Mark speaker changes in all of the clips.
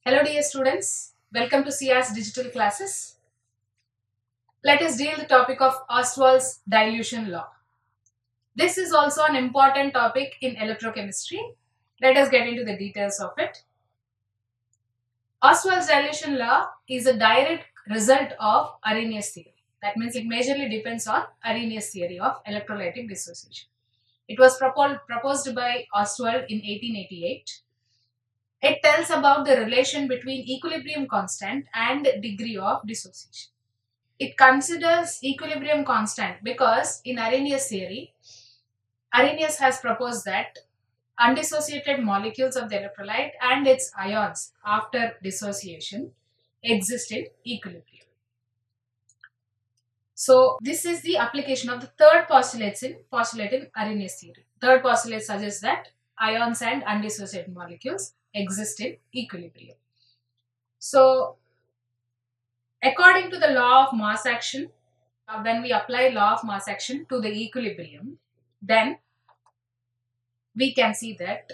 Speaker 1: Hello dear students, welcome to CR's digital classes. Let us deal the topic of Ostwald's dilution law. This is also an important topic in electrochemistry. Let us get into the details of it. Ostwald's dilution law is a direct result of Arrhenius theory. That means it majorly depends on Arrhenius theory of electrolytic dissociation. It was proposed by Ostwald in 1888. It tells about the relation between equilibrium constant and degree of dissociation. It considers equilibrium constant because in Arrhenius theory, Arrhenius has proposed that undissociated molecules of the electrolyte and its ions after dissociation exist in equilibrium. So this is the application of the third postulate in Arrhenius theory. Third postulate suggests that ions and undissociated molecules exist in equilibrium. So according to the law of mass action, when we apply law of mass action to the equilibrium, then we can see that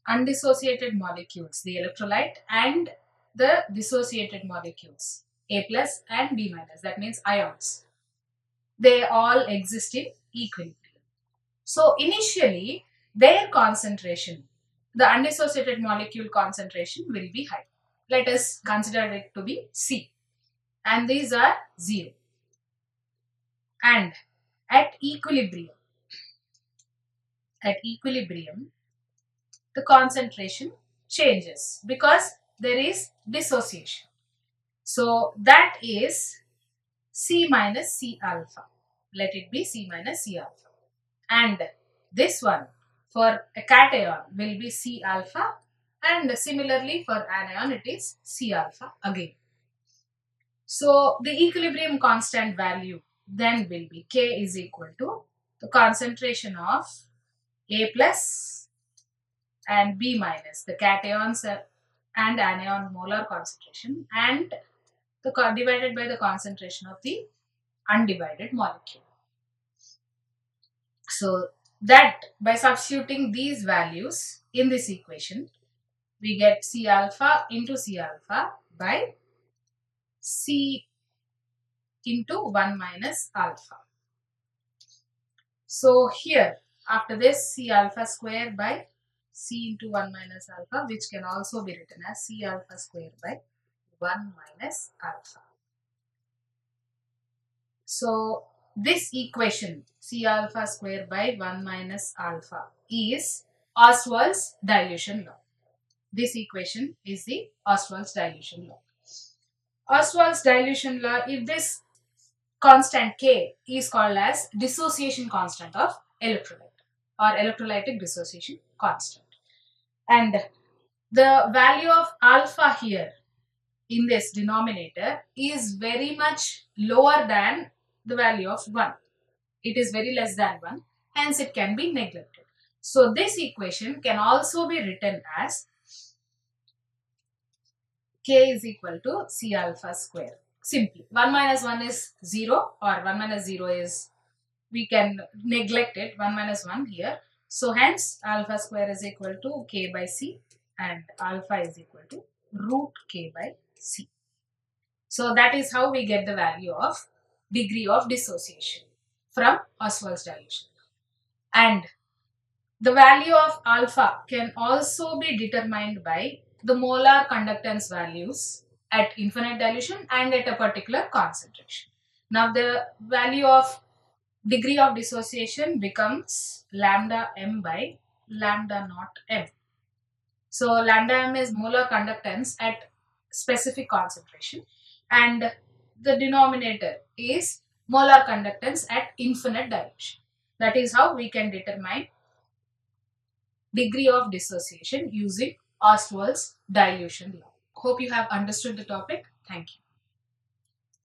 Speaker 1: undissociated molecules, the electrolyte, and the dissociated molecules, A plus and B minus, that means ions, they all exist in equilibrium. So initially, their concentration, the undissociated molecule concentration will be high. Let us consider it to be C. And these are 0. And at equilibrium, the concentration changes because there is dissociation. So that is C minus C alpha. Let it be C minus C alpha. And this one for a cation will be C alpha, and similarly for anion it is C alpha again. So the equilibrium constant value then will be K is equal to the concentration of A plus and B minus, the cations and anion molar concentration, and divided by the concentration of the undivided molecule. So that by substituting these values in this equation, we get C alpha into C alpha by C into 1 minus alpha. So here after this, C alpha square by C into 1 minus alpha, which can also be written as C alpha square by 1 minus alpha. So this equation C alpha square by 1 minus alpha is Ostwald's dilution law. This equation is the Ostwald's dilution law. Ostwald's dilution law, if this constant K is called as dissociation constant of electrolyte or electrolytic dissociation constant. And the value of alpha here in this denominator is very much lower than the value of 1. It is very less than 1, hence it can be neglected. So this equation can also be written as K is equal to C alpha square. Simply 1 minus 1 is 0, or 1 minus 0 is, we can neglect it, 1 minus 1 here. So hence alpha square is equal to K by C, and alpha is equal to root K by C. So that is how we get the value of degree of dissociation from Ostwald's dilution. And the value of alpha can also be determined by the molar conductance values at infinite dilution and at a particular concentration. Now the value of degree of dissociation becomes lambda m by lambda naught m. So lambda m is molar conductance at specific concentration, and the denominator is molar conductance at infinite dilution. That is how we can determine degree of dissociation using Ostwald's dilution law. Hope you have understood the topic. Thank you.